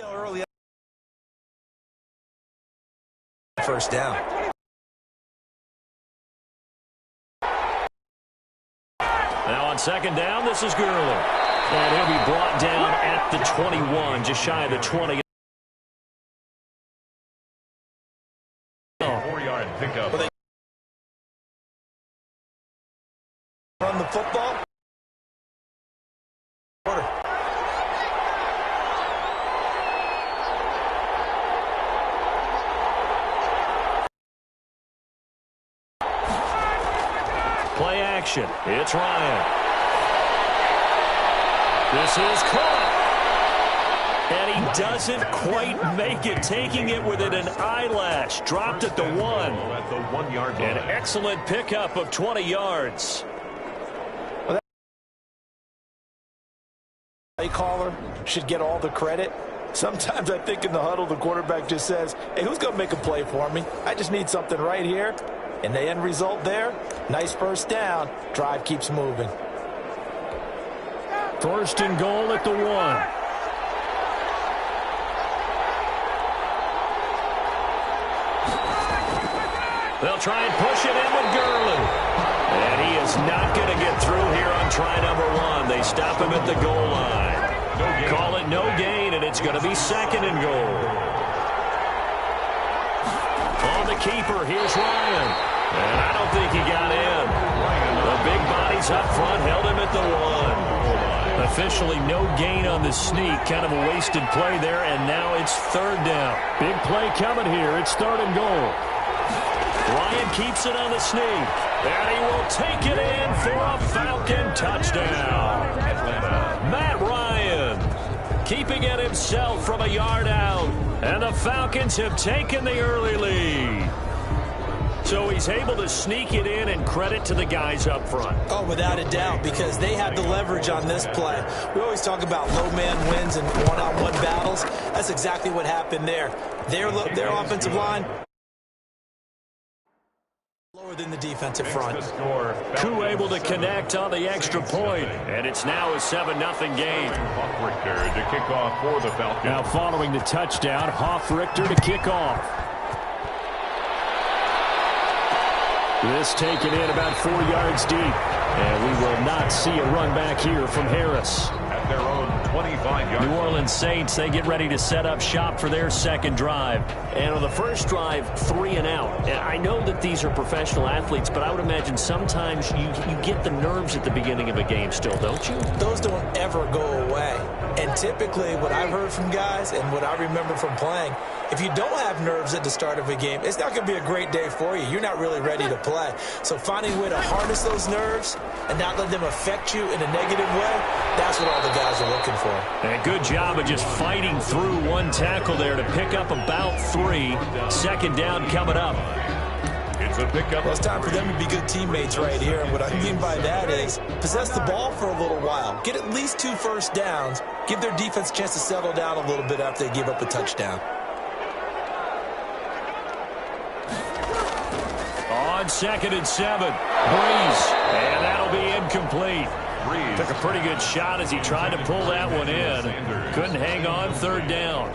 Early first down. Now on second down, this is Gurley. And he'll be brought down at the 21, just shy of the 20. 4-yard pickup. Run the football. Play action. It's Ryan. This is caught. And he doesn't quite make it, taking it within an eyelash. Dropped at the 1. At the 1-yard line. An excellent pickup of 20 yards. Play caller should get all the credit. Sometimes I think in the huddle, the quarterback just says, hey, who's going to make a play for me? I just need something right here. And the end result there, nice first down. Drive keeps moving. First and goal at the 1. They'll try and push it in with Gurley. And he is not going to get through here on try number 1. They stop him at the goal line. Call it no gain, and it's going to be second and goal. On the keeper, here's Ryan. And I don't think he got in. The big bodies up front held him at the 1. Officially no gain on the sneak. Kind of a wasted play there, and now it's third down. Big play coming here. It's third and goal. Ryan keeps it on the sneak. And he will take it in for a Falcon touchdown. Matt Ryan keeping it himself from a yard out. And the Falcons have taken the early lead. So he's able to sneak it in, and credit to the guys up front. Oh, without a doubt, because they had the leverage on this play. We always talk about low man wins and one-on-one battles. That's exactly what happened there. Their offensive line lower than the defensive front. Koo able to connect on the extra point, and it's now a 7-0 game. Hofrichter to kick off for the Falcons. Now following the touchdown, Hofrichter to kick off. This taken in about 4 yards deep. And we will not see a run back here from Harris. At their own 25-yard. New Orleans Saints, they get ready to set up shop for their second drive. And on the first drive, 3 and out. And I know that these are professional athletes, but I would imagine sometimes you get the nerves at the beginning of a game still, don't you? Those don't ever go away. And typically what I've heard from guys and what I remember from playing, if you don't have nerves at the start of a game, it's not going to be a great day for you. You're not really ready to play. So finding a way to harness those nerves and not let them affect you in a negative way, that's what all the guys are looking for. And a good job of just fighting through one tackle there to pick up about 3. Second down coming up. It's a pickup. Well, it's time for them to be good teammates right here. And what I mean by that is possess the ball for a little while. Get at least 2 first downs. Give their defense a chance to settle down a little bit after they give up a touchdown. On second and 7, Breeze. And that'll be incomplete. Took a pretty good shot as he tried to pull that one in. Couldn't hang on third down.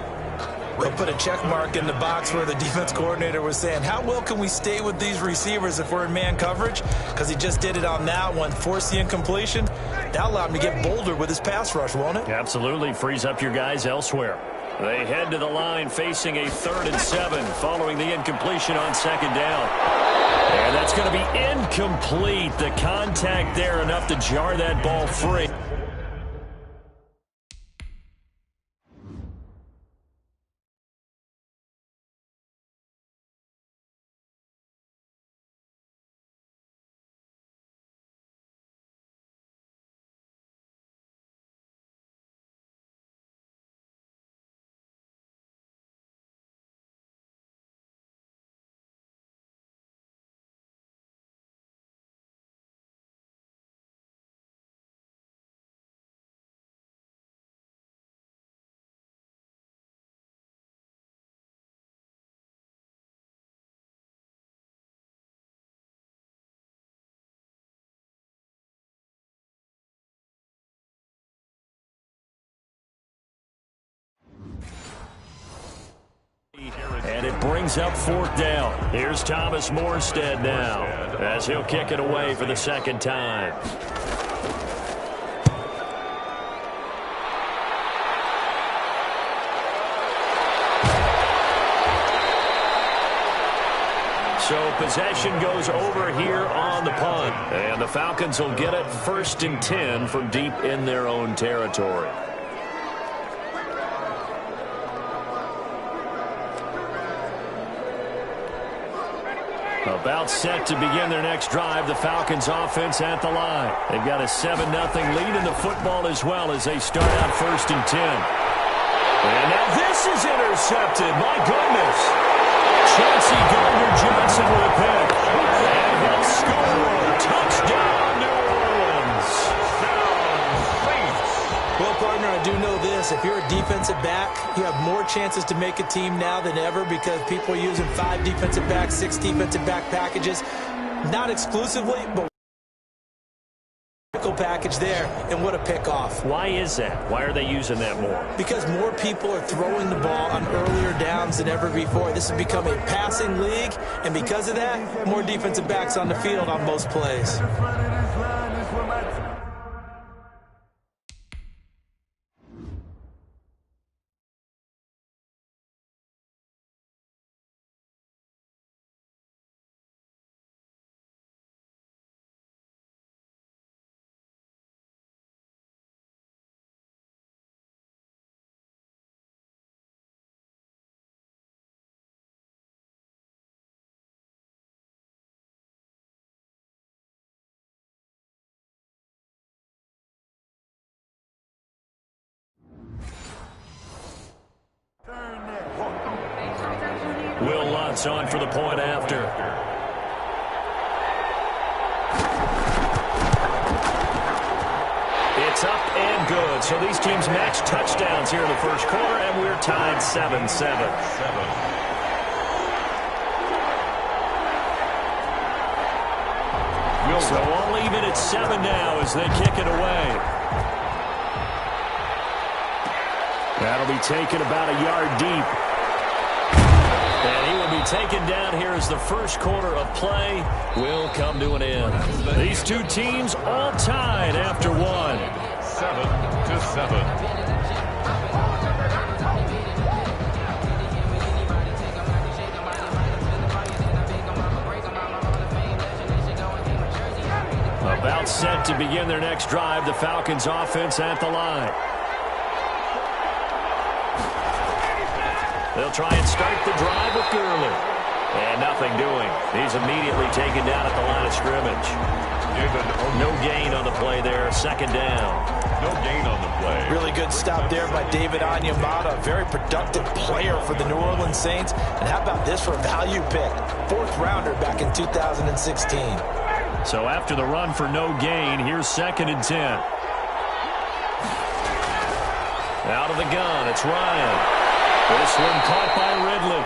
They'll put a check mark in the box where the defense coordinator was saying, how well can we stay with these receivers if we're in man coverage? Because he just did it on that one, forced the incompletion. That'll allow him to get bolder with his pass rush, won't it? Absolutely. Frees up your guys elsewhere. They head to the line facing a 3rd and 7 following the incompletion on second down. And that's going to be incomplete. The contact there enough to jar that ball free. brings up fourth down. Here's Thomas Morstead now as he'll kick it away for the second time. So possession goes over here on the punt. And the Falcons will get it 1st and 10 from deep in their own territory. About set to begin their next drive, the Falcons offense at the line. They've got a 7-0 lead in the football as well as they start out 1st and 10. And now this is intercepted. My goodness. Chauncey Gardner-Johnson with a pick. And he'll score. Touchdown, New Orleans. Well, partner, I do know this. If you're a defensive back, you have more chances to make a team now than ever because people are using 5 defensive backs, 6 defensive back packages. Not exclusively, but package there, and what a pickoff. Why is that? Why are they using that more? Because more people are throwing the ball on earlier downs than ever before. This has become a passing league, and because of that, more defensive backs on the field on most plays. Will Lutz on for the point after. It's up and good. So these teams match touchdowns here in the first quarter, and we're tied 7-7. So all even at 7 now as they kick it away. That'll be taken about a yard deep. And he will be taken down here as the first quarter of play will come to an end. These two teams all tied after 1. 7-7. About set to begin their next drive, the Falcons offense at the line. They'll try and start the drive with Gurley. And nothing doing. He's immediately taken down at the line of scrimmage. No gain on the play there. Second down. No gain on the play. Really good stop there by David Onyemata. A very productive player for the New Orleans Saints. And how about this for a value pick? 4th rounder back in 2016. So after the run for no gain, here's 2nd and 10. Out of the gun, it's Ryan. This one caught by Ridley.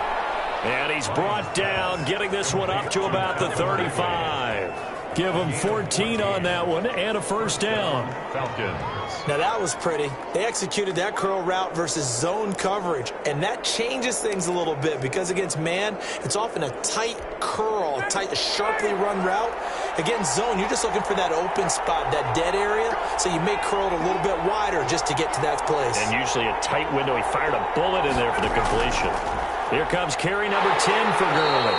And he's brought down, getting this one up to about the 35. Give him 14 on that one and a first down. Falcons. Now that was pretty. They executed that curl route versus zone coverage, and that changes things a little bit because against man, it's often a tight curl, tight, sharply run route. Against zone, you're just looking for that open spot, that dead area, so you may curl it a little bit wider just to get to that place. And usually a tight window. He fired a bullet in there for the completion. Here comes carry number 10 for Gurley.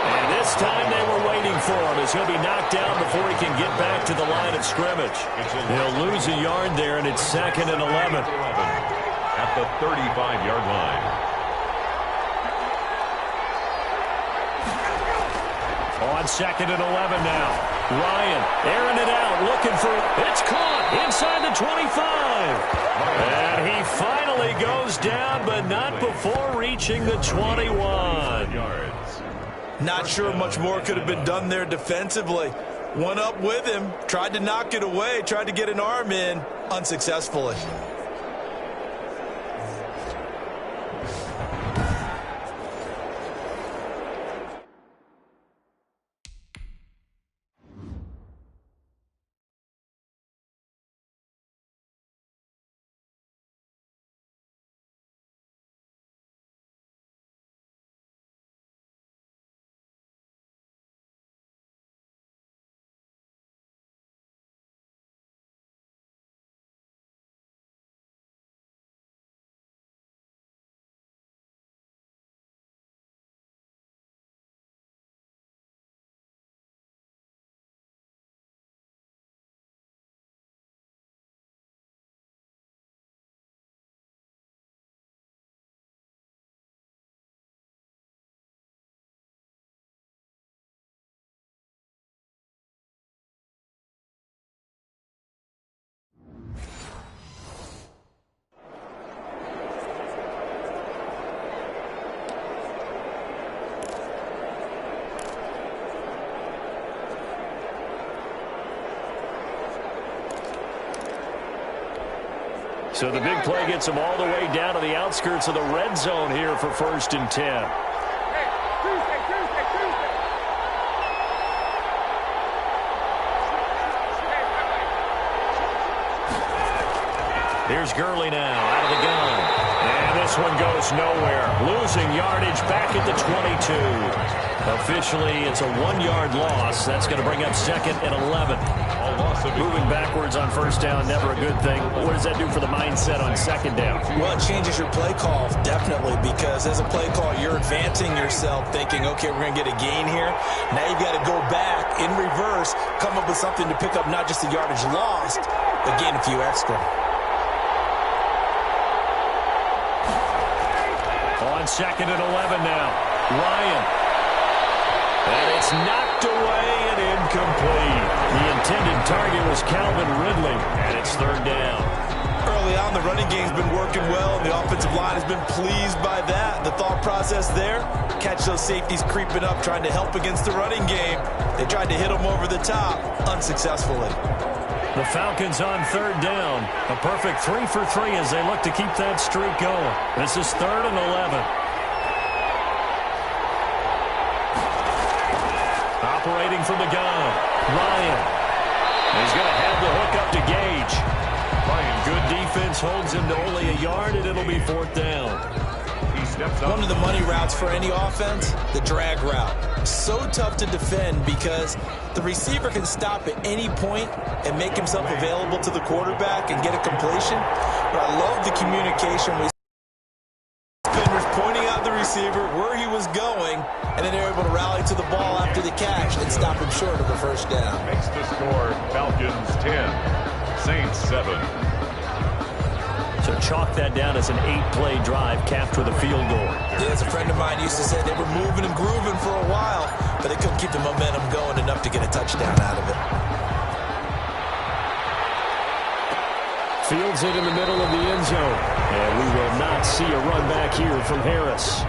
And this time they were waiting for him as he'll be knocked down before he can get back to the line of scrimmage. He'll lose a yard there, and it's 2nd and 11. At the 35-yard line. On 2nd and 11 now. Ryan airing it out, looking for it. It's caught inside the 25. And he finally goes down, but not before reaching the 21. Not sure much more could have been done there defensively. One up with him, tried to knock it away, tried to get an arm in, unsuccessfully. So the big play gets them all the way down to the outskirts of the red zone here for 1st and 10. Here's Gurley now out of the gun. And this one goes nowhere. Losing yardage back at the 22. Officially, it's a 1-yard loss. That's going to bring up 2nd and 11. Moving backwards on 1st down, never a good thing. What does that do for the mindset on 2nd down? Well, it changes your play call, definitely, because as a play call, you're advancing yourself thinking, okay, we're going to get a gain here. Now you've got to go back in reverse, come up with something to pick up not just the yardage lost, but gain a few extra. On 2nd and 11 now. Ryan. And it's knocked away and incomplete. The intended target was Calvin Ridley, and it's 3rd down. Early on, the running game's been working well, and the offensive line has been pleased by that. The thought process there, catch those safeties creeping up, trying to help against the running game. They tried to hit them over the top, unsuccessfully. The Falcons on 3rd down. A perfect 3 for 3 as they look to keep that streak going. This is 3rd and 11. Operating from the gun. Ryan. He's going to have the hook up to Gage. Good defense holds him to only a yard, and it'll be 4th down. One of the money routes for any offense, the drag route. So tough to defend because the receiver can stop at any point and make himself available to the quarterback and get a completion. But I love the communication with defenders pointing out the receiver where he was going, and then they're able to rally to the ball after the catch and stop him short of a 1st down. Makes the score Falcons 10, Saints 7. So chalk that down as an 8-play drive capped with a field goal. Yeah, as a friend of mine used to say, they were moving and grooving for a while, but they couldn't keep the momentum going enough to get a touchdown out of it. Fields it in the middle of the end zone. And we will not see a run back here from Harris.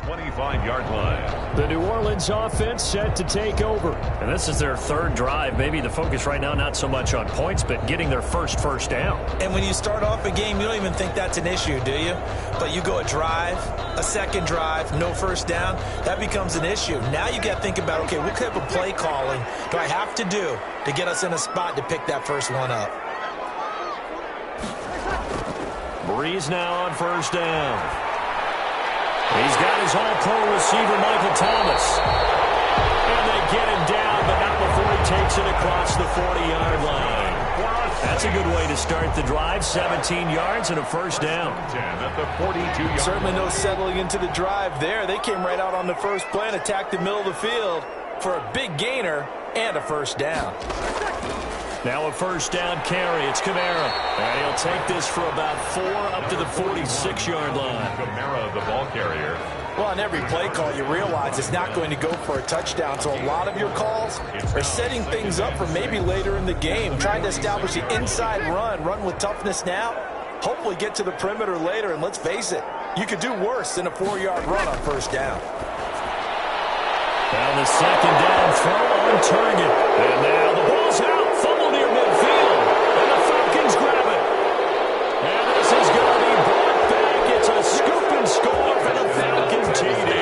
25-yard line. The New Orleans offense set to take over. And this is their third drive. Maybe the focus right now not so much on points, but getting their first down. And when you start off a game, you don't even think that's an issue, do you? But you go a drive, a second drive, no first down, that becomes an issue. Now you got to think about, okay, what type of play calling do I have to do to get us in a spot to pick that first one up? Breeze now on first down. He's got his all-pro receiver, Michael Thomas. And they get him down, but not before he takes it across the 40-yard line. That's a good way to start the drive. 17 yards and a first down. 10 at the 42-yard. Certainly no settling into the drive there. They came right out on the first play and attacked the middle of the field for a big gainer and a first down. Now a first down carry. It's Kamara. And he'll take this for about 4 up to the 46-yard line. Kamara, the ball carrier. Well, on every play call, you realize it's not going to go for a touchdown. So a lot of your calls are setting things up for maybe later in the game, trying to establish the inside run with toughness now, hopefully get to the perimeter later. And let's face it, you could do worse than a 4-yard run on first down. Now the second down throw on target. And now the ball's out. Fumble near midfield. And the Falcons grab it. And this is going to be brought back. It's a scoop and score for the Falcon TD.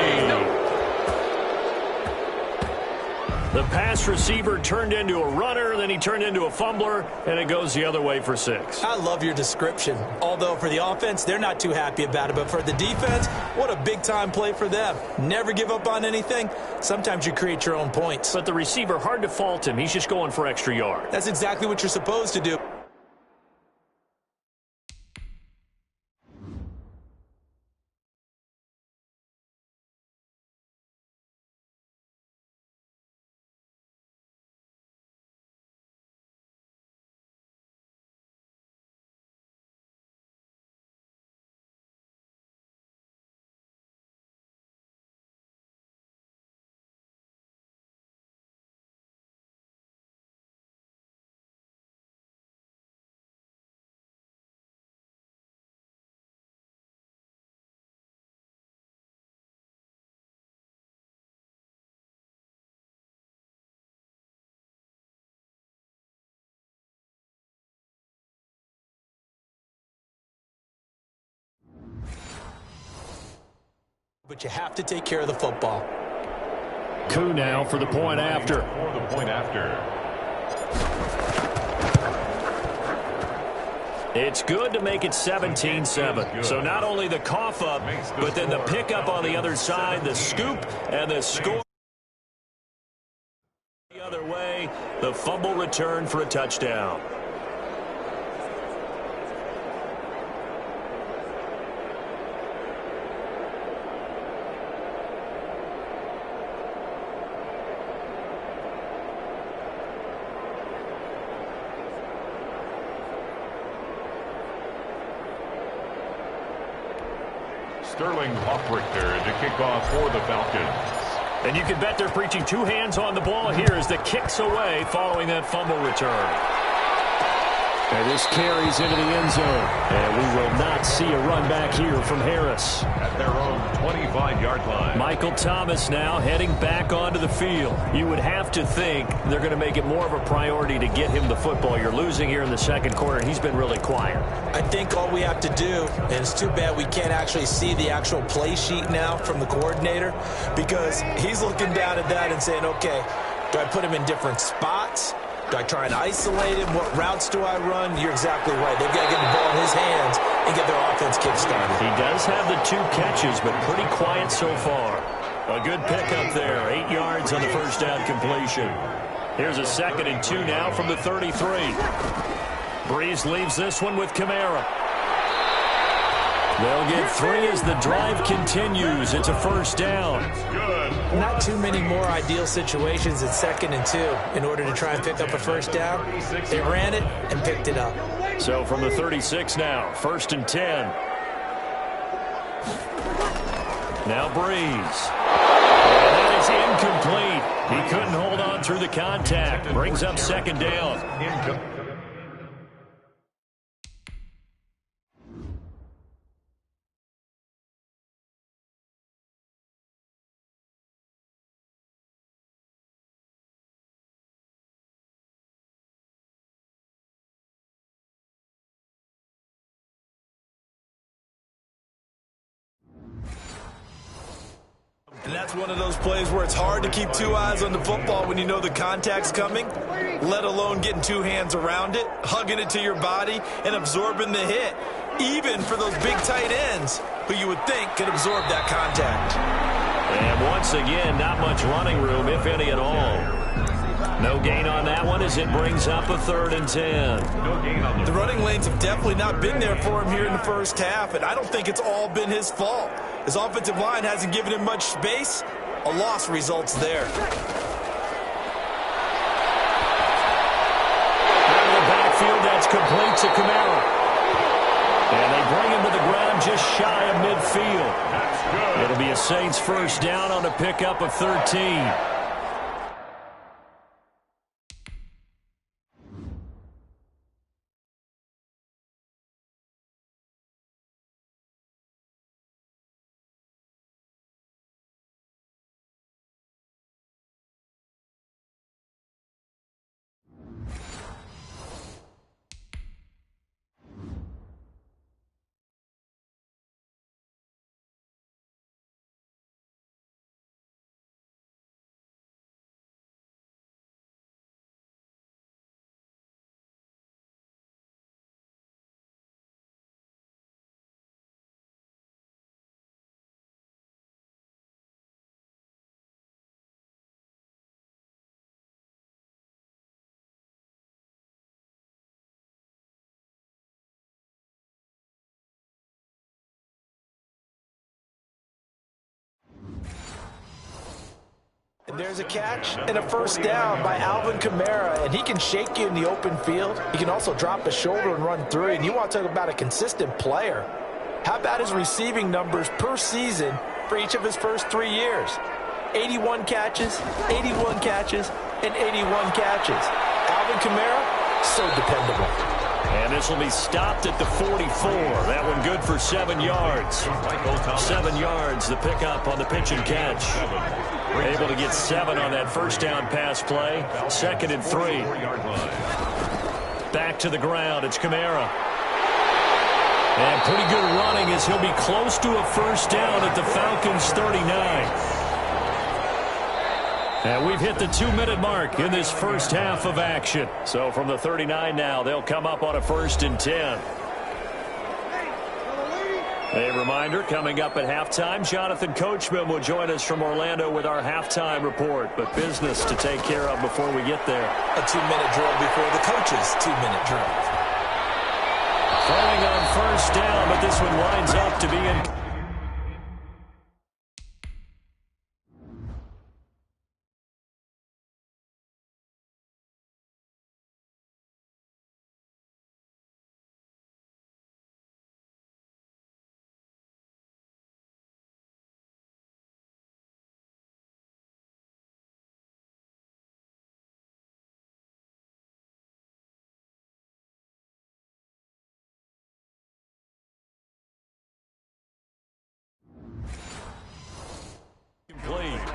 The pass receiver turned into a runner, then he turned into a fumbler, and it goes the other way for 6. I love your description. Although for the offense, they're not too happy about it. But for the defense, what a big-time play for them. Never give up on anything. Sometimes you create your own points. But the receiver, hard to fault him. He's just going for extra yards. That's exactly what you're supposed to do. But you have to take care of the football. Coup now for the point after. For the point after. It's good to make it 17-7. So not only the cough up, but then the pickup on the other side, the scoop, and the score. The other way, the fumble return for a touchdown. Sterling Hoffrichter to kick off for the Falcons. And you can bet they're preaching 2 hands on the ball here as the kick's away following that fumble return. And this carries into the end zone. And we will not see a run back here from Harris. At their own 25-yard line. Michael Thomas now heading back onto the field. You would have to think they're going to make it more of a priority to get him the football. You're losing here in the second quarter, and he's been really quiet. I think all we have to do, and it's too bad we can't actually see the actual play sheet now from the coordinator, because he's looking down at that and saying, okay, do I put him in different spots? Do I try and isolate him? What routes do I run? You're exactly right. They've got to get the ball in his hands and get their offense kick-started. He does have the 2 catches, but pretty quiet so far. A good pickup there. 8 yards on the first down completion. Here's a 2nd and 2 now from the 33. Breeze leaves this one with Kamara. They'll get 3 as the drive continues. It's a first down. Not too many more ideal situations at 2nd and 2 in order to try and pick up a first down. They ran it and picked it up. So from the 36 now, 1st and 10. Now Breeze. And that is incomplete. He couldn't hold on through the contact. Brings up 2nd down. It's one of those plays where it's hard to keep two eyes on the football when you know the contact's coming, let alone getting two hands around it, hugging it to your body, and absorbing the hit, even for those big tight ends who you would think could absorb that contact. And once again, not much running room, if any at all. No gain on that one as it brings up a 3rd and 10. The running lanes have definitely not been there for him here in the first half, and I don't think it's all been his fault. His offensive line hasn't given him much space. A loss results there. Out of the backfield, that's complete to Kamara. And they bring him to the ground just shy of midfield. It'll be a Saints first down on a pickup of 13. And there's a catch and a first down by Alvin Kamara, and he can shake you in the open field. He can also drop his shoulder and run through, and you want to talk about a consistent player. How about his receiving numbers per season for each of his first 3 years? 81 catches, 81 catches, and 81 catches. Alvin Kamara, so dependable. And this will be stopped at the 44. That one good for 7 yards. 7 yards, the pickup on the pitch and catch. Able to get 7 on that first down pass play. 2nd and 3. Back to the ground. It's Kamara. And pretty good running as he'll be close to a first down at the Falcons' 39. And we've hit the 2-minute mark in this first half of action. So from the 39 now, they'll come up on a 1st and 10. A reminder, coming up at halftime, Jonathan Coachman will join us from Orlando with our halftime report. But business to take care of before we get there. A 2-minute drill before the coach's 2-minute drill. Throwing on first down, but this one lines up to be in.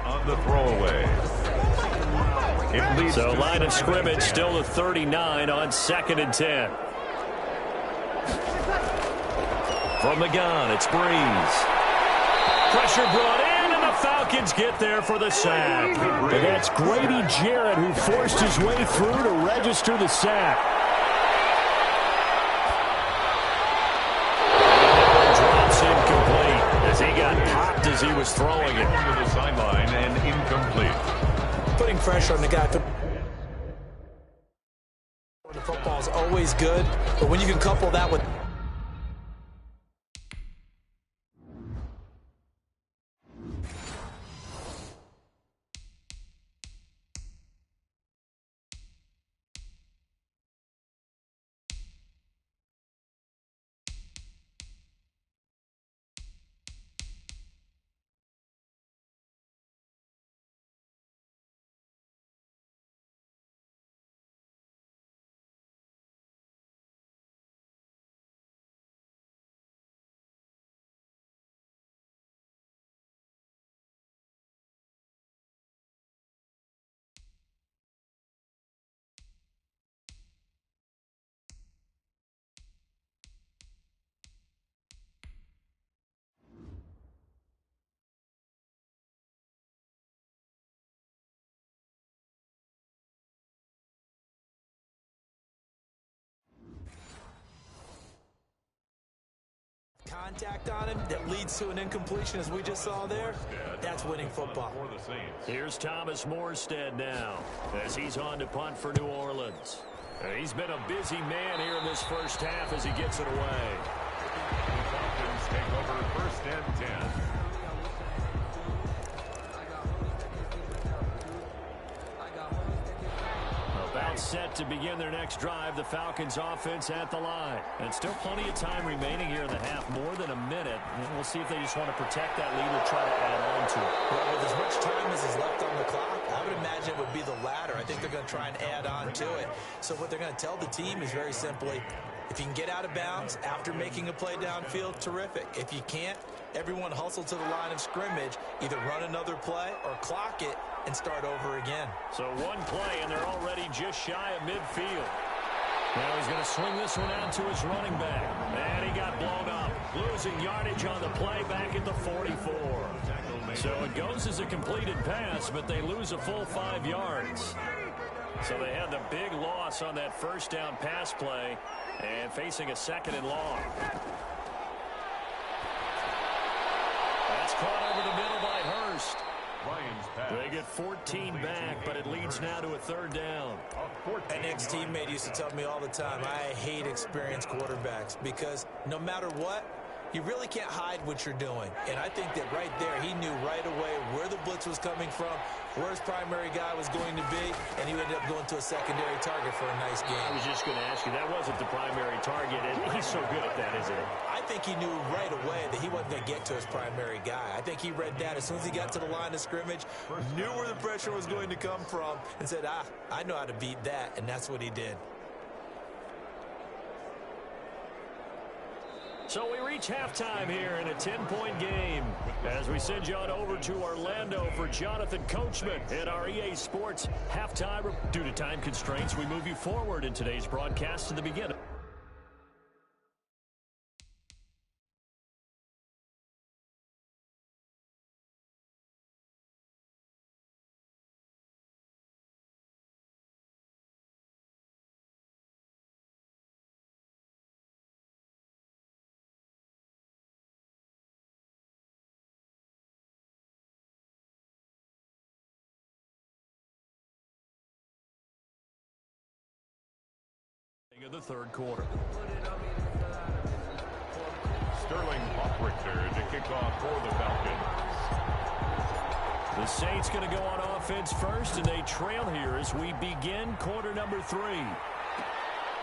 On the throwaway. So line of scrimmage still the 39 on 2nd and 10. From the gun, it's Breeze. Pressure brought in, and the Falcons get there for the sack. And that's Grady Jarrett who forced his way through to register the sack. Drops incomplete as he got popped as he was throwing it. To the sideline and incomplete. Putting pressure on the guy. The football is always good, but when you can couple that with contact on him that leads to an incompletion, as we just saw there, that's winning football. Here's Thomas Morstead now as he's on to punt for New Orleans. He's been a busy man here in this first half as he gets it away. The Falcons take over 1st and 10. About set to begin their next drive, the Falcons offense at the line. And still plenty of time remaining here in the half, more than a minute. And we'll see if they just want to protect that lead or try to add on to it. Well, with as much time as is left on the clock, I would imagine it would be the latter. I think they're going to try and add on to it. So what they're going to tell the team is very simply, if you can get out of bounds after making a play downfield, terrific. If you can't, everyone hustle to the line of scrimmage, either run another play or clock it and start over again. So one play, and they're already just shy of midfield. Now he's going to swing this one out to his running back. And he got blown up, losing yardage on the play back at the 44. So it goes as a completed pass, but they lose a full 5 yards. So they had the big loss on that first down pass play and facing a 2nd and long. That's caught over the middle by Hurst. They get 14 back, but it leads now to a 3rd down. An ex-teammate used to tell me all the time, I hate experienced quarterbacks because no matter what, you really can't hide what you're doing. And I think that right there, he knew right away where the blitz was coming from, where his primary guy was going to be, and he ended up going to a secondary target for a nice game. I was just going to ask you, that wasn't the primary target, and he's so good at that, isn't he? I think he knew right away that he wasn't going to get to his primary guy. I think he read that as soon as he got to the line of scrimmage, knew where the pressure was going to come from, and said, I know how to beat that, and that's what he did. So we reach halftime here in a 10-point game as we send you on over to Orlando for Jonathan Coachman at our EA Sports halftime. Due to time constraints, we move you forward in today's broadcast to the beginning. Of the 3rd quarter. Sterling Hoffrichter to kick off for the Falcons. The Saints going to go on offense first, and they trail here as we begin quarter number 3.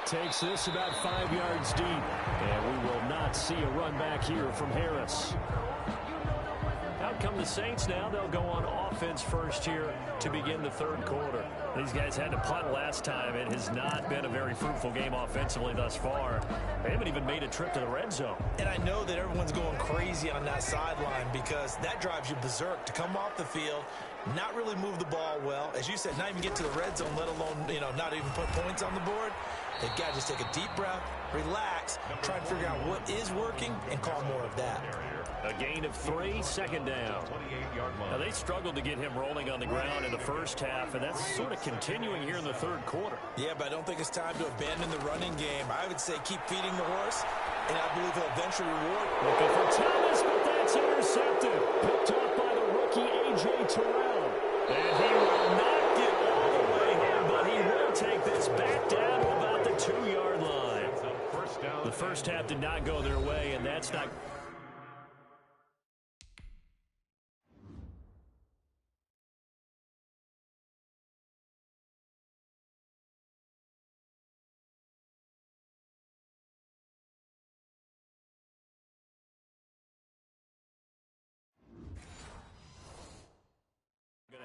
Takes this about 5 yards deep, and we will not see a run back here from Harris. Out come the Saints now. They'll go on offense first here to begin the 3rd quarter. These guys had to punt last time. It has not been a very fruitful game offensively thus far. They haven't even made a trip to the red zone. And I know that everyone's going crazy on that sideline because that drives you berserk to come off the field, not really move the ball well. As you said, not even get to the red zone, let alone, not even put points on the board. They've got to just take a deep breath, relax, try and figure out what is working, and call more of that. A gain of 3, 2nd down. Now, they struggled to get him rolling on the ground in the first half, and that's sort of continuing here in the 3rd quarter. Yeah, but I don't think it's time to abandon the running game. I would say keep feeding the horse, and I believe he'll eventually reward. Looking for Thomas, but that's intercepted. Picked off by the rookie A.J. Terrell. And he will not get all the way here, but he will take this back down to about the 2-yard line. The first half did not go their way, and that's not...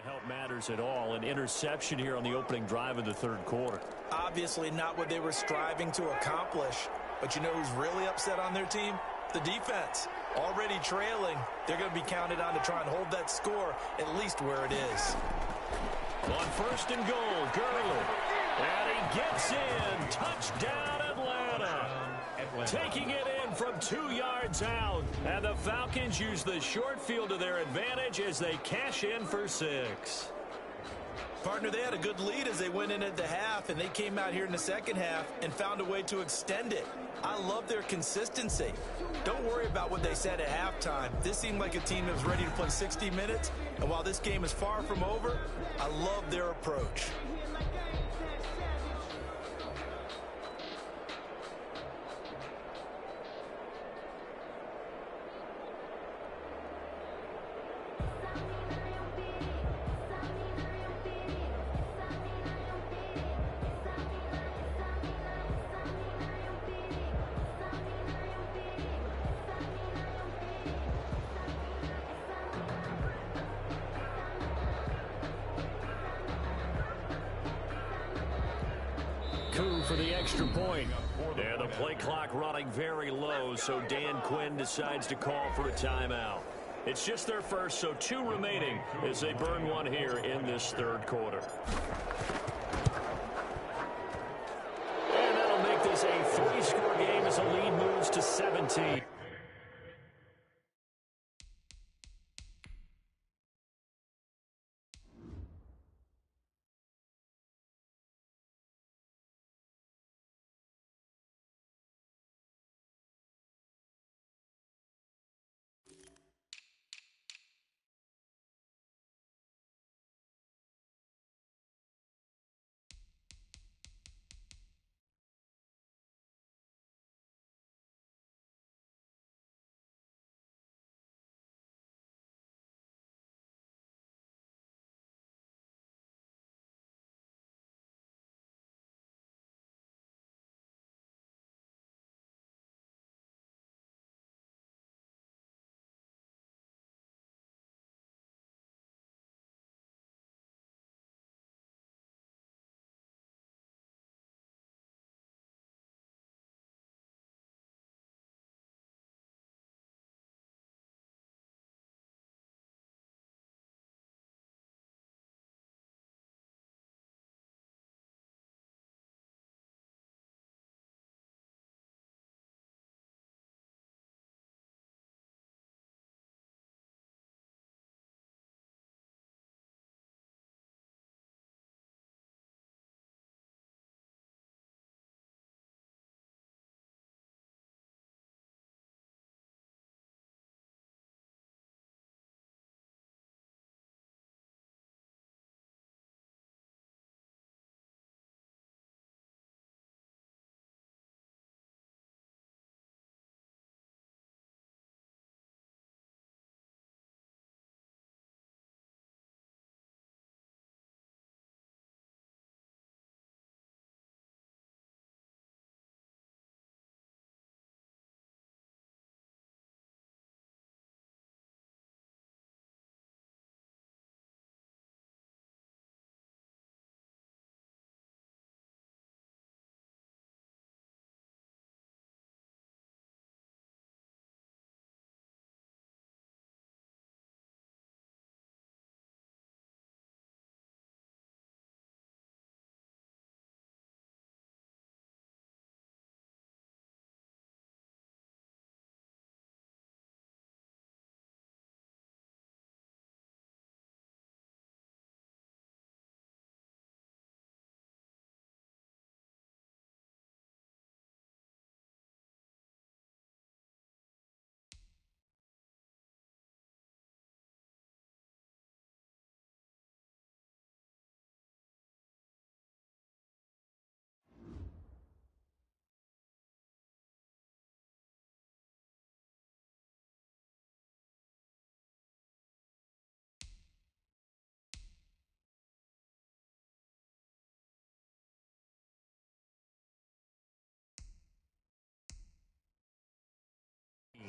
help matters at all. An interception here on the opening drive of the 3rd quarter. Obviously not what they were striving to accomplish, but you know who's really upset on their team? The defense. Already trailing, they're going to be counted on to try and hold that score at least where it is. On 1st and goal, Gurley. And he gets in. Touchdown, Atlanta. Taking it in from 2 yards out. And the Falcons use the short field to their advantage as they cash in for 6. Partner, they had a good lead as they went in at the half, and they came out here in the second half and found a way to extend it. I love their consistency. Don't worry about what they said at halftime. This seemed like a team that was ready to play 60 minutes, and while this game is far from over, I love their approach. For the extra point. And the play clock running very low, so Dan Quinn decides to call for a timeout. It's just their first, so 2 remaining as they burn one here in this third quarter. And that'll make this a 3-score game as the lead moves to 17.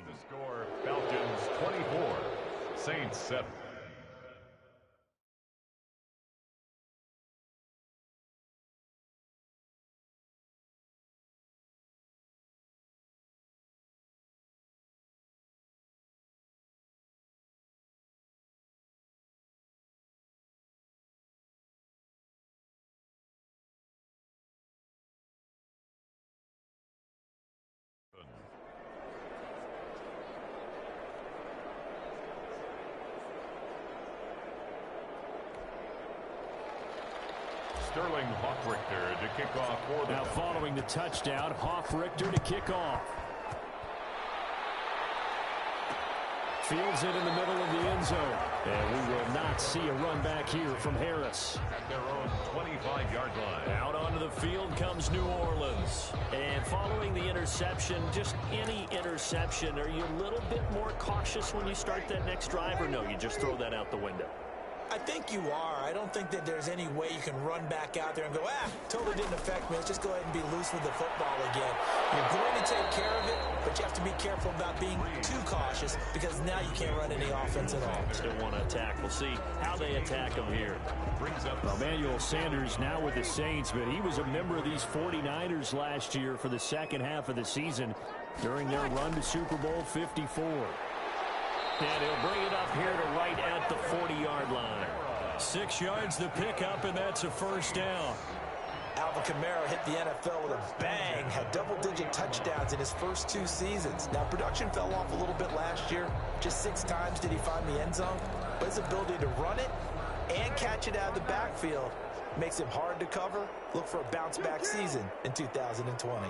The score, Falcons 24, Saints 7. Sterling Hoffrichter to kick off for the Now following the touchdown, Hoffrichter to kick off. Fields it in the middle of the end zone. And we will not see a run back here from Harris. At their own 25-yard line. Out onto the field comes New Orleans. And following the interception, just any interception, are you a little bit more cautious when you start that next drive, or no, you just throw that out the window? I think you are. I don't think that there's any way you can run back out there and go, totally didn't affect me. Let's just go ahead and be loose with the football again. You're going to take care of it, but you have to be careful about being too cautious because now you can't run any offense at all. Still want to attack. We'll see how they attack them here. Brings up Emmanuel Sanders now with the Saints, but he was a member of these 49ers last year for the second half of the season during their run to Super Bowl 54. And he'll bring it up here to right at the 40-yard line. 6 yards to pick up, and that's a first down. Alvin Kamara hit the NFL with a bang, had double-digit touchdowns in his first 2 seasons. Now, production fell off a little bit last year. Just 6 times did he find the end zone. But his ability to run it and catch it out of the backfield makes him hard to cover. Look for a bounce-back season in 2020.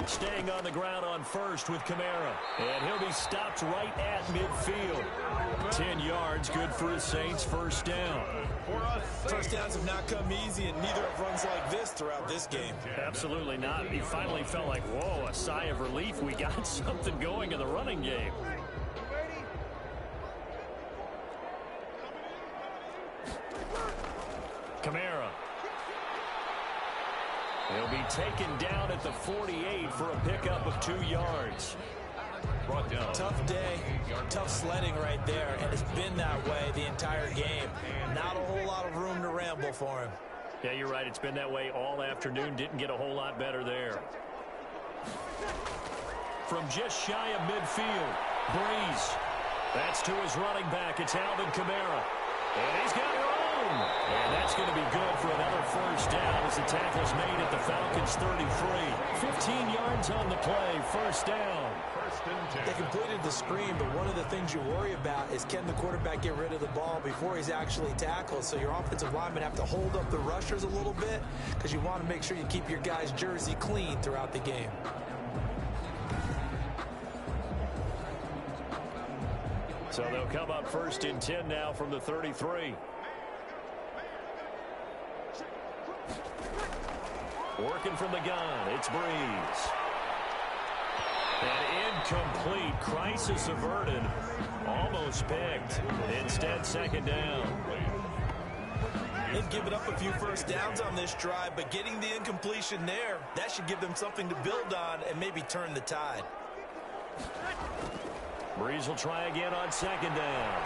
Staying on the ground on first with Kamara. And he'll be stopped right at midfield. 10 yards, good for his Saints, first down. First downs have not come easy, and neither have runs like this throughout this game. Absolutely not. He finally felt like, whoa, a sigh of relief. We got something going in the running game. Kamara. He'll be taken down at the 48 for a pickup of 2 yards. brought down. Tough day, tough sledding right there, and it's been that way the entire game. Not a whole lot of room to ramble for him. Yeah, you're right. It's been that way all afternoon. Didn't get a whole lot better there. From just shy of midfield, Breeze. That's to his running back. It's Alvin Kamara. And he's got room. And that's going to be good for another first down as the tackle's made at the Falcons' 33. 15 yards on the play. First down. They completed the screen, but one of the things you worry about is can the quarterback get rid of the ball before he's actually tackled. So your offensive linemen have to hold up the rushers a little bit because you want to make sure you keep your guy's jersey clean throughout the game. So they'll come up first and 10 now from the 33. Working from the gun, it's Breeze. And incomplete. Crisis averted. Almost picked. Instead, second down. They've given up a few first downs on this drive, but getting the incompletion there, that should give them something to build on and maybe turn the tide. Breeze will try again on second down.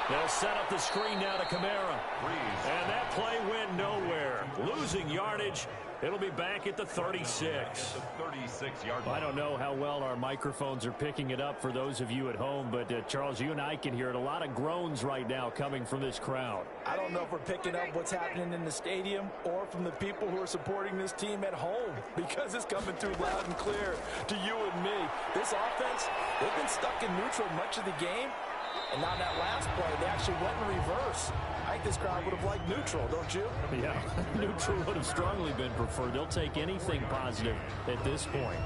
They'll set up the screen now to Kamara. Breeze. And that play went nowhere. Losing yardage. It'll be back at the 36. 36-yard I don't know how well our microphones are picking it up for those of you at home, but Charles, you and I can hear it. A lot of groans right now coming from this crowd. I don't know if we're picking up what's happening in the stadium or from the people who are supporting this team at home, because it's coming through loud and clear to you and me. This offense, they've been stuck in neutral much of the game, and now that last play, they actually went in reverse. I think this crowd would have liked neutral, don't you? Yeah, neutral would have strongly been preferred. They'll take anything positive at this point.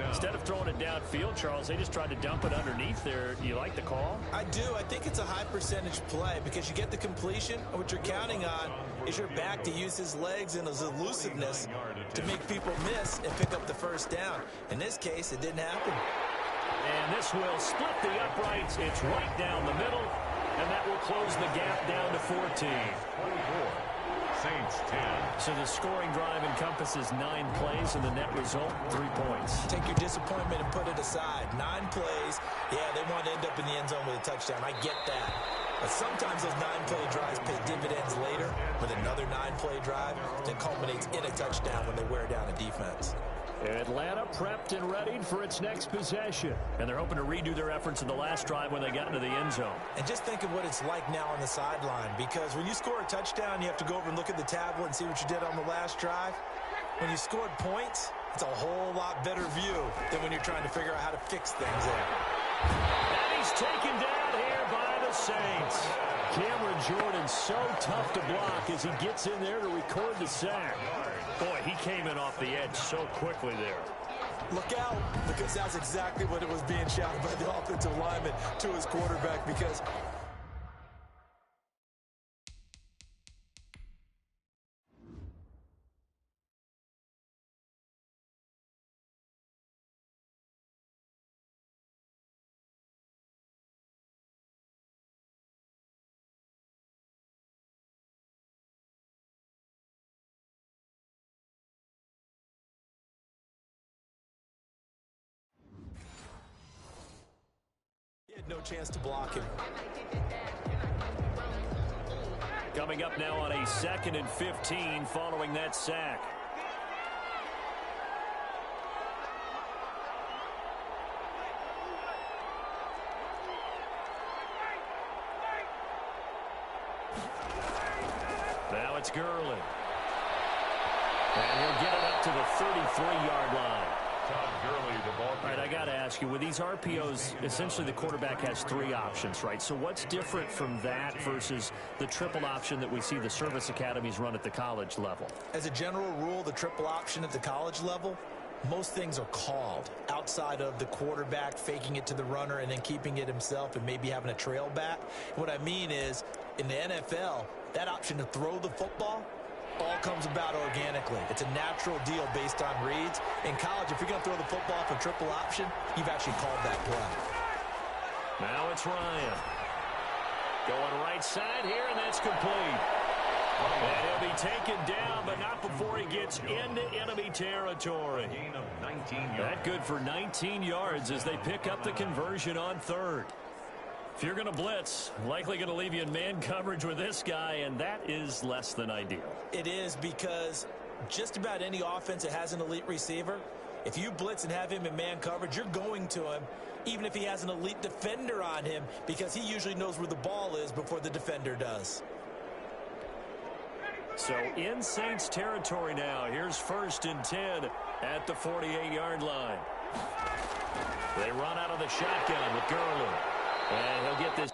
Instead of throwing it downfield, Charles, they just tried to dump it underneath there. You like the call? I do. I think it's a high percentage play because you get the completion, and what you're counting on is your back to use his legs and his elusiveness to make people miss and pick up the first down. In this case, it didn't happen. And this will split the uprights. It's right down the middle. And that will close the gap down to 14. 24. Saints 10. So the scoring drive encompasses 9 plays, and the net result, 3 points. Take your disappointment and put it aside. 9 plays. Yeah, they want to end up in the end zone with a touchdown. I get that. But sometimes those 9-play drives pay dividends later with another 9-play drive that culminates in a touchdown when they wear down a defense. Atlanta prepped and readied for its next possession. And they're hoping to redo their efforts in the last drive when they got into the end zone. And just think of what it's like now on the sideline, because when you score a touchdown, you have to go over and look at the tablet and see what you did on the last drive. When you scored points, it's a whole lot better view than when you're trying to figure out how to fix things there. And he's taken down here by the Saints. Cameron Jordan so tough to block as he gets in there to record the sack. Boy, he came in off the edge so quickly there. Look out, because that's exactly what it was being shouted by the offensive lineman to his quarterback, because he had no chance to block him. Coming up now on a 2nd and 15 following that sack. Now it's Gurley. And he'll get it up to the 33-yard line. All right, I got to ask you, with these RPOs, essentially the quarterback has 3 options, right? So what's different from that versus the triple option that we see the service academies run at the college level? As a general rule, the triple option at the college level, most things are called outside of the quarterback faking it to the runner and then keeping it himself and maybe having a trail back. What I mean is, in the NFL, that option to throw the football all comes about organically. It's a natural deal based on reads. In college, if you're going to throw the football for triple option, you've actually called that play. Now it's Ryan. Going right side here, and that's complete. And he'll be taken down, but not before he gets into enemy territory. That good for 19 yards as they pick up the conversion on 3rd. If you're going to blitz, likely going to leave you in man coverage with this guy, and that is less than ideal. It is, because just about any offense that has an elite receiver, if you blitz and have him in man coverage, you're going to him, even if he has an elite defender on him, because he usually knows where the ball is before the defender does. So in Saints territory now. Here's 1st and 10 at the 48-yard line. They run out of the shotgun with Gurley. And he'll get this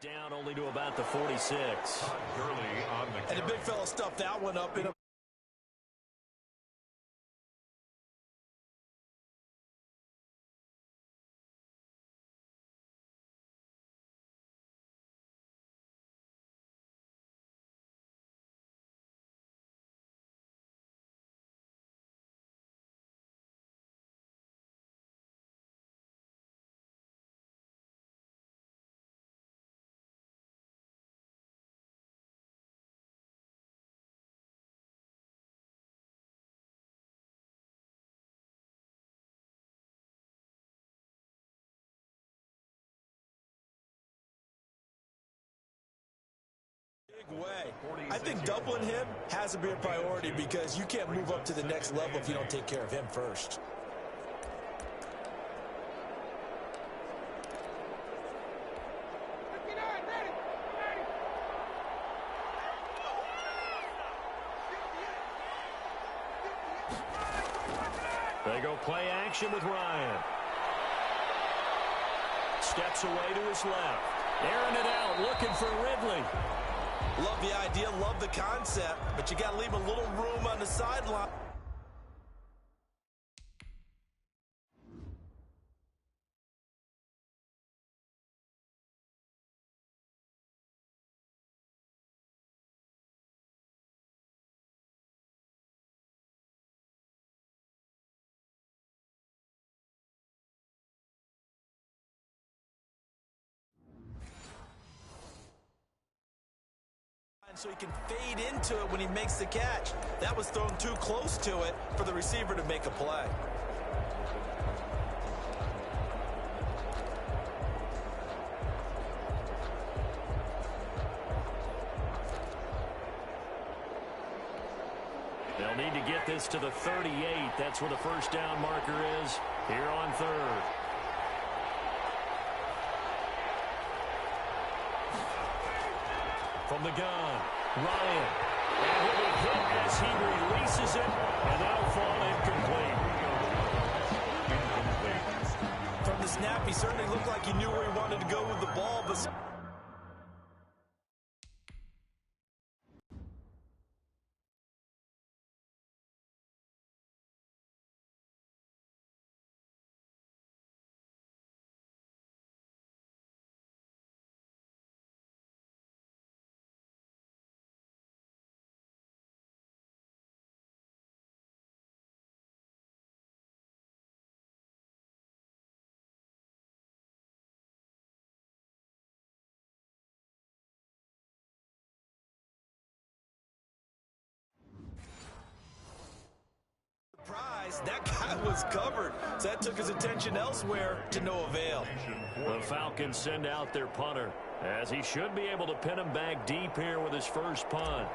down only to about the 46. And the big fella stuffed that one up in a way. I think doubling him has to be a priority because you can't move up to the next level if you don't take care of him first. They go play action with Ryan. Steps away to his left. Airing it out, looking for Ridley. Love the idea, love the concept, but you got to leave a little room on the sideline. So he can fade into it when he makes the catch. That was thrown too close to it for the receiver to make a play. They'll need to get this to the 38. That's where the first down marker is here on third. From the gun, Ryan. And he'll be hit as he releases it, and that'll fall incomplete. From the snap, he certainly looked like he knew where he wanted to go with the ball, but that guy was covered, so that took his attention elsewhere to no avail. The Falcons send out their punter, as he should be able to pin him back deep here with his first punt.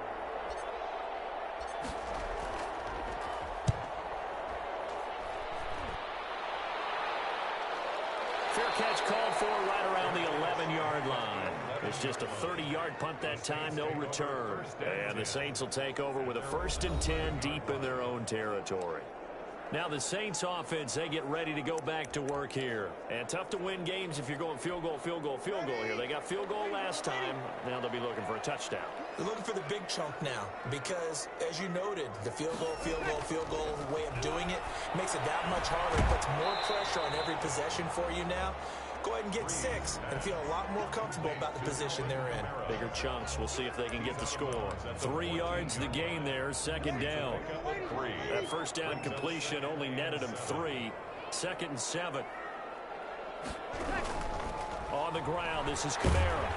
Fair catch called for right around the 11-yard line. It's just a 30-yard punt that time, no return. And the Saints will take over with a 1st and 10 deep in their own territory. Now the Saints offense, they get ready to go back to work here. And tough to win games if you're going field goal, field goal, field goal here. They got field goal last time. Now they'll be looking for a touchdown. They're looking for the big chunk now because, as you noted, the field goal way of doing it makes it that much harder. It puts more pressure on every possession for you now. Go ahead and get 6 and feel a lot more comfortable about the position they're in. Bigger chunks. We'll see if they can get the score. 3 yards the gain there, 2nd down. That first down completion only netted him 3. 2nd and 7. On the ground, this is Kamara.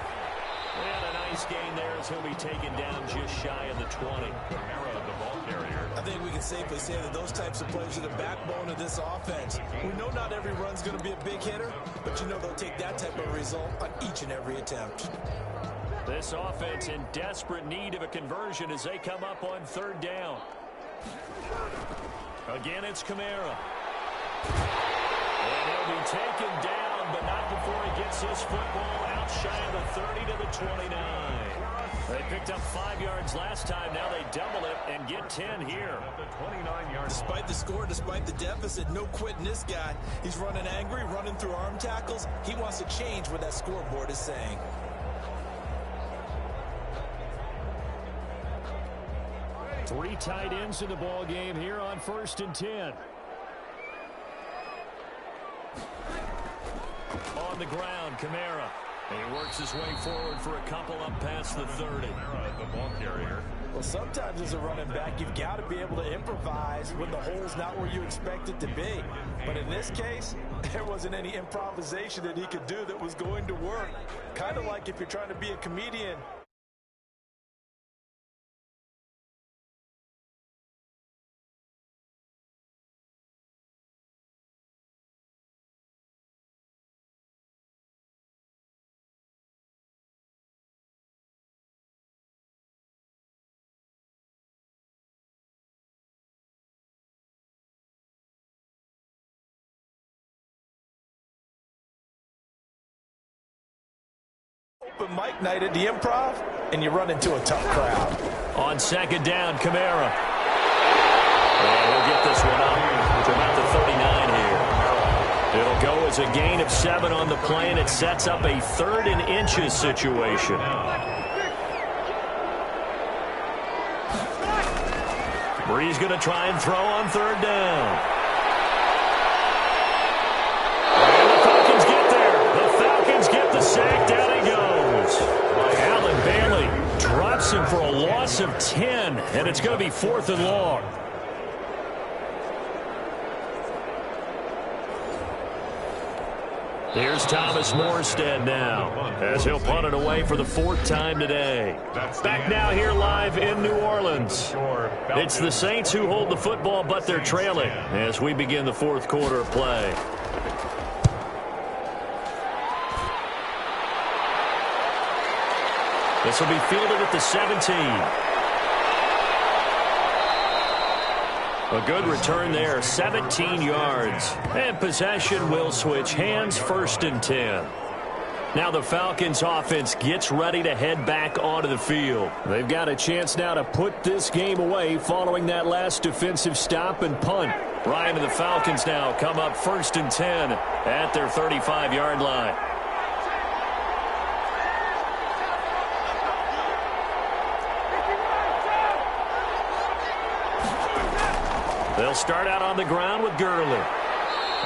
And a nice gain there as he'll be taken down just shy of the 20. Kamara, the ball carrier. I think we can safely say that those types of plays are the backbone of this offense. We know not every run's going to be a big hitter, but you know they'll take that type of result on each and every attempt. This offense in desperate need of a conversion as they come up on 3rd down. Again, it's Kamara. And he'll be taken down, but not before he gets his football out shy of the 30 to the 29. They picked up 5 yards last time. Now they double it and get 10 here. Despite the score, despite the deficit, no quitting this guy. He's running angry, running through arm tackles. He wants to change what that scoreboard is saying. Three tight ends in the ball game here on 1st and 10. On the ground, Kamara. And he works his way forward for a couple up past the 30. The ball carrier. Well, sometimes as a running back, you've got to be able to improvise when the hole's not where you expect it to be. But in this case, there wasn't any improvisation that he could do that was going to work. Kind of like if you're trying to be a comedian. Open mic night at the Improv, and you run into a tough crowd. On 2nd down, Kamara. And we'll get this one up to about the 39 here. It'll go as a gain of 7 on the play, and it sets up a 3rd and inches situation. Bree's going to try and throw on 3rd down. And the Falcons get there. The Falcons get the sack. Down he goes. Allen Bailey drops him for a loss of 10, and it's going to be 4th and long. Here's Thomas Morstead now, as he'll punt it away for the 4th time today. Back now here live in New Orleans. It's the Saints who hold the football, but they're trailing as we begin the 4th quarter of play. This will be fielded at the 17. A good return there, 17 yards. And possession will switch hands, 1st and 10. Now the Falcons offense gets ready to head back onto the field. They've got a chance now to put this game away following that last defensive stop and punt. Ryan and the Falcons now come up 1st and 10 at their 35-yard line. They'll start out on the ground with Gurley.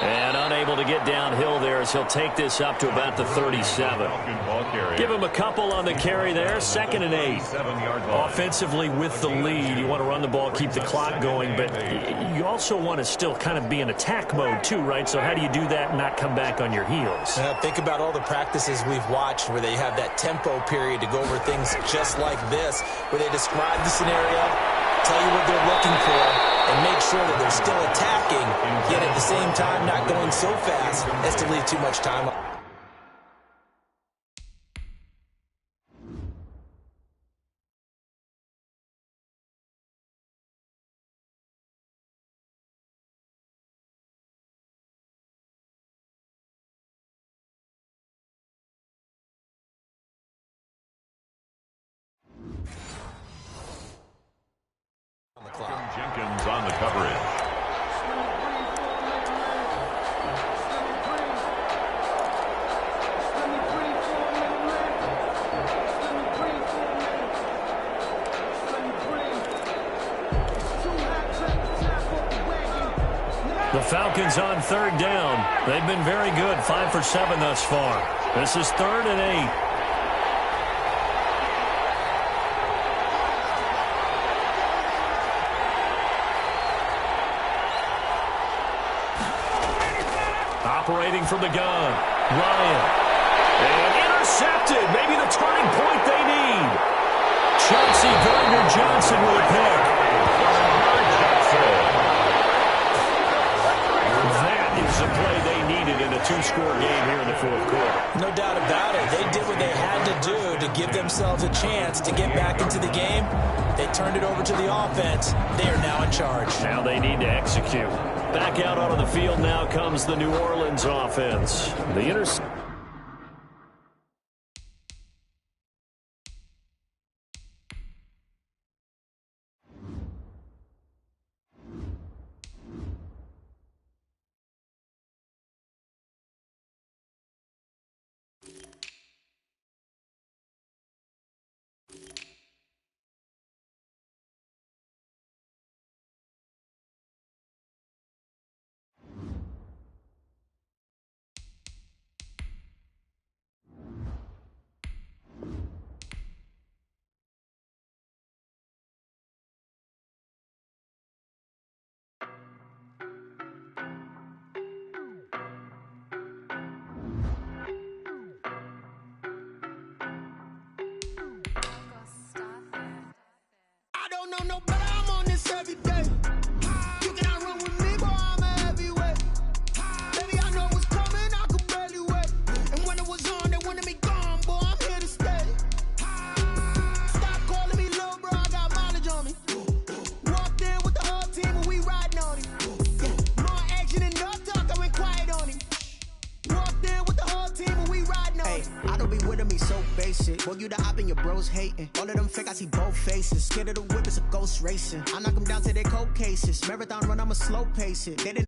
And unable to get downhill there as he'll take this up to about the 37. Give him a couple on the carry there. 2nd and 8. Offensively with the lead, you want to run the ball, keep the clock going, but you also want to still kind of be in attack mode too, right? So how do you do that and not come back on your heels? Think about all the practices we've watched where they have that tempo period to go over things just like this, where they describe the scenario, tell you what they're looking for, and make sure that they're still attacking, yet at the same time not going so fast as to leave too much time. Jenkins on the coverage. The Falcons on 3rd down. They've been very good, 5 for 7 thus far. This is 3rd and 8. Operating from the gun, Ryan. And intercepted. Maybe the turning point they need. Chauncey Gardner-Johnson with a pick. That is the play they needed in a 2-score game here in the 4th quarter. No doubt about it. They did what they had to do to give themselves a chance to get back into the game. They turned it over to the offense. They are now in charge. Now they need to execute. Back out onto the field now comes the New Orleans offense. The interception. so basic. Boy, you the op and your bros hating. All of them fake, I see both faces. Scared of the whip, it's a ghost racing. I knock them down to their cold cases. Marathon run, I'ma slow pace it. They didn't